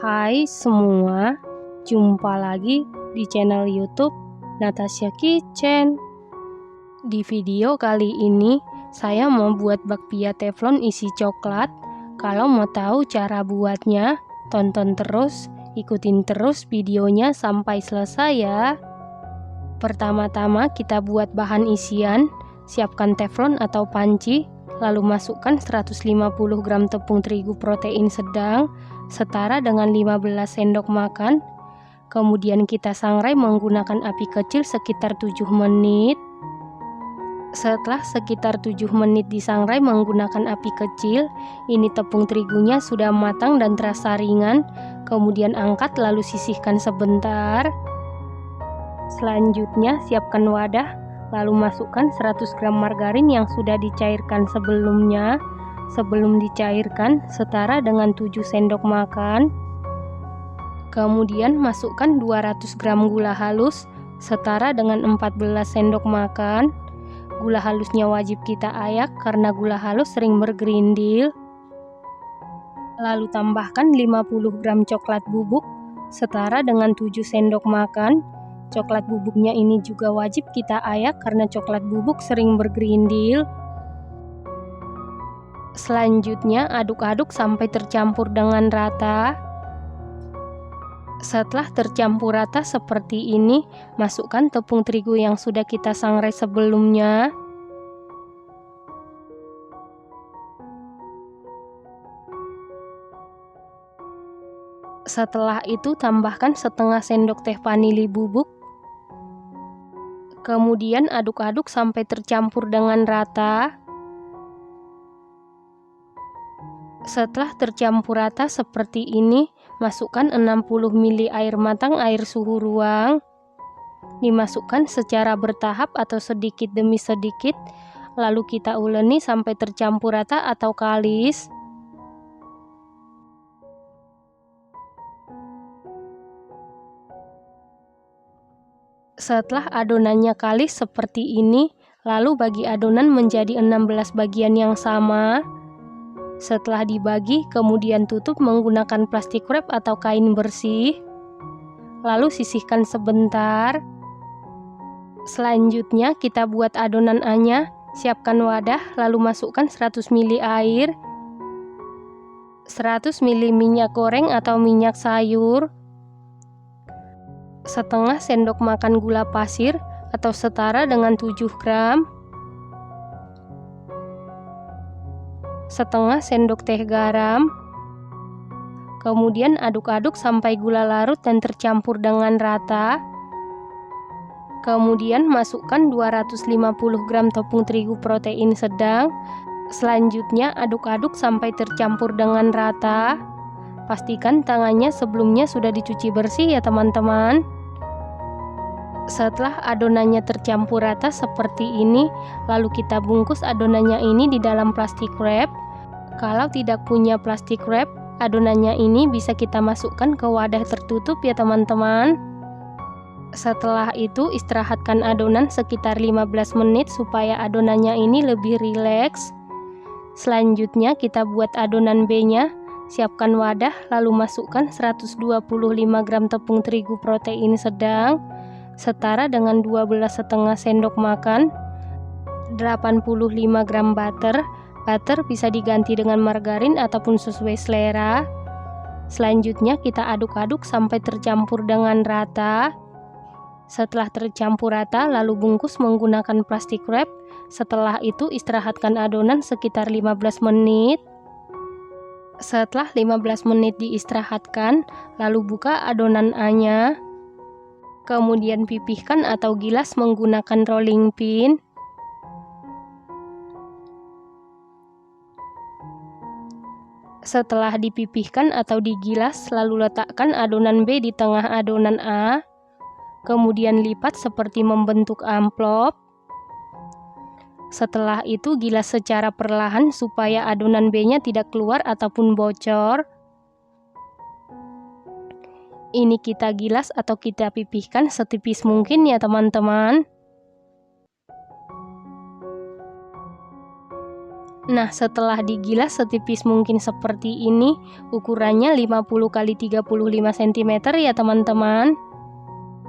Hai semua, jumpa lagi di channel YouTube Natasha Kitchen. Di video kali ini, saya mau buat bakpia teflon isi coklat. Kalau mau tahu cara buatnya, tonton terus, ikutin terus videonya sampai selesai ya. Pertama-tama kita buat bahan isian, siapkan teflon atau panci, lalu masukkan 150 gram tepung terigu protein sedang, setara dengan 15 sendok makan. Kemudian kita sangrai menggunakan api kecil sekitar 7 menit. Setelah sekitar 7 menit disangrai menggunakan api kecil, ini tepung terigunya sudah matang dan terasa ringan. Kemudian angkat lalu sisihkan sebentar. Selanjutnya siapkan wadah, lalu masukkan 100 gram margarin yang sudah dicairkan sebelumnya. Sebelum dicairkan, setara dengan 7 sendok makan. Kemudian masukkan 200 gram gula halus, setara dengan 14 sendok makan. Gula halusnya wajib kita ayak karena gula halus sering bergerindil. Lalu tambahkan 50 gram coklat bubuk, setara dengan 7 sendok makan. Coklat bubuknya ini juga wajib kita ayak karena coklat bubuk sering bergerindil. Selanjutnya aduk-aduk sampai tercampur dengan rata. Setelah tercampur rata seperti ini, masukkan tepung terigu yang sudah kita sangrai sebelumnya. Setelah itu tambahkan setengah sendok teh vanili bubuk. Kemudian aduk-aduk sampai tercampur dengan rata. Setelah tercampur rata seperti ini, masukkan 60 ml air matang air suhu ruang. Dimasukkan secara bertahap atau sedikit demi sedikit, lalu kita uleni sampai tercampur rata atau kalis. Setelah adonannya kalis seperti ini, lalu bagi adonan menjadi 16 bagian yang sama. Setelah dibagi, kemudian tutup menggunakan plastik wrap atau kain bersih. Lalu sisihkan sebentar. Selanjutnya kita buat adonan A-nya. Siapkan wadah, lalu masukkan 100 ml air, 100 ml minyak goreng atau minyak sayur, setengah sendok makan gula pasir atau setara dengan 7 gram, setengah sendok teh garam. Kemudian aduk-aduk sampai gula larut dan tercampur dengan rata. Kemudian masukkan 250 gram tepung terigu protein sedang. Selanjutnya aduk-aduk sampai tercampur dengan rata. Pastikan tangannya sebelumnya sudah dicuci bersih ya teman-teman. Setelah adonannya tercampur rata seperti ini, lalu kita bungkus adonannya ini di dalam plastik wrap. Kalau tidak punya plastik wrap, adonannya ini bisa kita masukkan ke wadah tertutup ya teman-teman. Setelah itu istirahatkan adonan sekitar 15 menit supaya adonannya ini lebih rileks. Selanjutnya kita buat adonan B-nya. Siapkan wadah lalu masukkan 125 gram tepung terigu protein sedang, setara dengan 12,5 sendok makan, 85 gram butter. Butter bisa diganti dengan margarin ataupun sesuai selera. Selanjutnya kita aduk-aduk sampai tercampur dengan rata. Setelah tercampur rata, lalu bungkus menggunakan plastik wrap. Setelah itu istirahatkan adonan sekitar 15 menit. Setelah 15 menit diistirahatkan, lalu buka adonan A-nya. Kemudian pipihkan atau gilas menggunakan rolling pin. Setelah dipipihkan atau digilas, lalu letakkan adonan B di tengah adonan A. Kemudian lipat seperti membentuk amplop. Setelah itu gilas secara perlahan supaya adonan B-nya tidak keluar ataupun bocor. Ini kita gilas atau kita pipihkan setipis mungkin ya teman-teman. Nah, setelah digilas setipis mungkin seperti ini, ukurannya 50 x 35 cm ya teman-teman.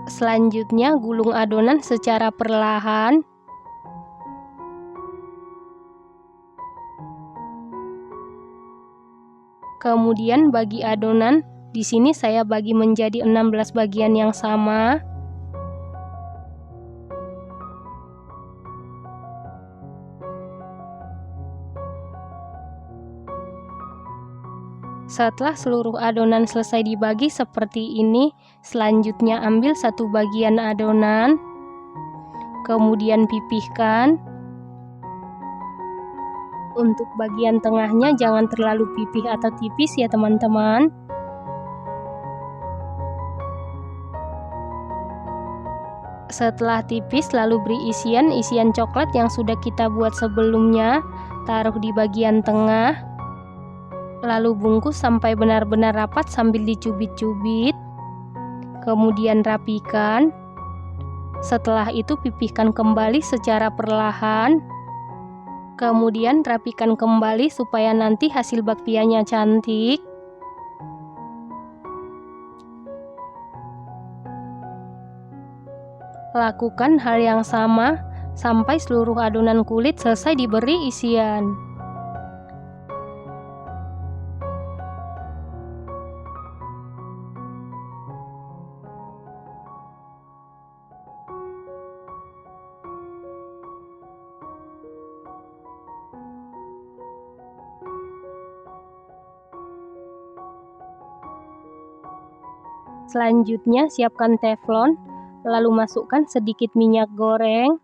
Selanjutnya gulung adonan secara perlahan. Kemudian bagi adonan, di sini saya bagi menjadi 16 bagian yang sama. Setelah seluruh adonan selesai dibagi seperti ini, selanjutnya ambil satu bagian adonan, kemudian pipihkan. Untuk bagian tengahnya jangan terlalu pipih atau tipis ya teman-teman. Setelah tipis, lalu beri isian coklat yang sudah kita buat sebelumnya, taruh di bagian tengah. Lalu bungkus sampai benar-benar rapat sambil dicubit-cubit. Kemudian rapikan. Setelah itu pipihkan kembali secara perlahan. Kemudian rapikan kembali supaya nanti hasil bakpianya cantik. Lakukan hal yang sama sampai seluruh adonan kulit selesai diberi isian. Selanjutnya siapkan teflon, lalu masukkan sedikit minyak goreng,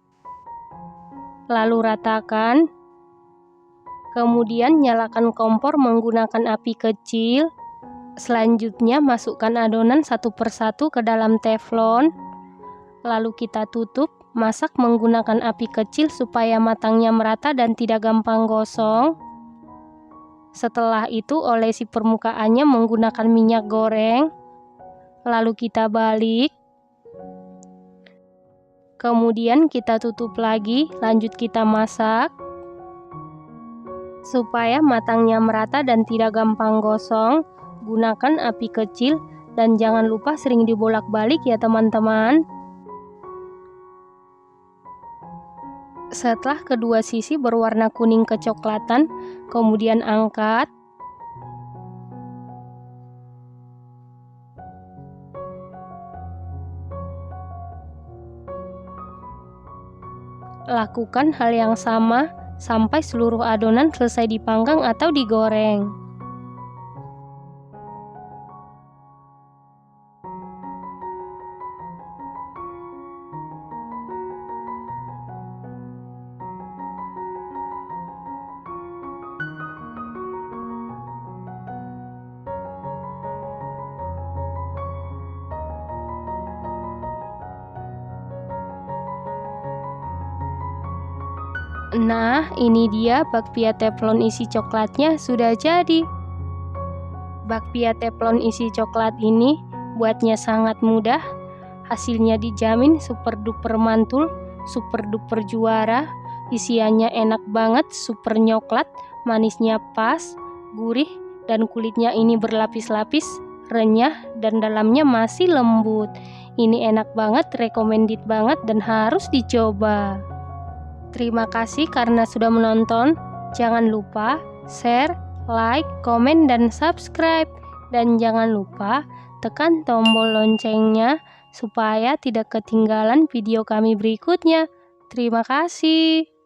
lalu ratakan. Kemudian nyalakan kompor menggunakan api kecil. Selanjutnya masukkan adonan satu persatu ke dalam teflon, lalu kita tutup. Masak menggunakan api kecil supaya matangnya merata dan tidak gampang gosong. Setelah itu olesi permukaannya menggunakan minyak goreng. Lalu kita balik. Kemudian kita tutup lagi, lanjut kita masak. Supaya matangnya merata dan tidak gampang gosong, gunakan api kecil dan jangan lupa sering dibolak-balik ya teman-teman. Setelah kedua sisi berwarna kuning kecoklatan, kemudian angkat. Lakukan hal yang sama sampai seluruh adonan selesai dipanggang atau digoreng. Nah, ini dia bakpia teflon isi coklatnya sudah jadi. Bakpia teflon isi coklat ini buatnya sangat mudah. Hasilnya dijamin super duper mantul, super duper juara. Isiannya enak banget, super nyoklat, manisnya pas, gurih, dan kulitnya ini berlapis-lapis, renyah, dan dalamnya masih lembut. Ini enak banget, recommended banget, dan harus dicoba. Terima kasih karena sudah menonton. Jangan lupa share, like, komen, dan subscribe. Dan jangan lupa tekan tombol loncengnya supaya tidak ketinggalan video kami berikutnya. Terima kasih.